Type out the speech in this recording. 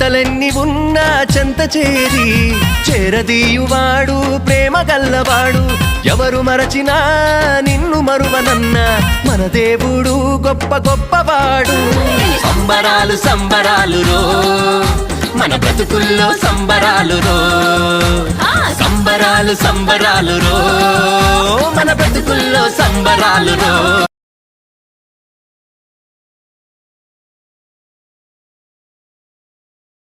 చింతలెన్ని ఉన్నా చెంత చేరి చేరదీయువాడు ప్రేమ గల్లవాడు ఎవరు మరచినా నిన్ను మరువనన్న మన దేవుడు గొప్ప గొప్పవాడు సంబరాలు సంబరాలు రో మన బ్రతుకుల్లో సంబరాలు రో సంబరాలు సంబరాలు రో మన బ్రతుకుల్లో సంబరాలు రో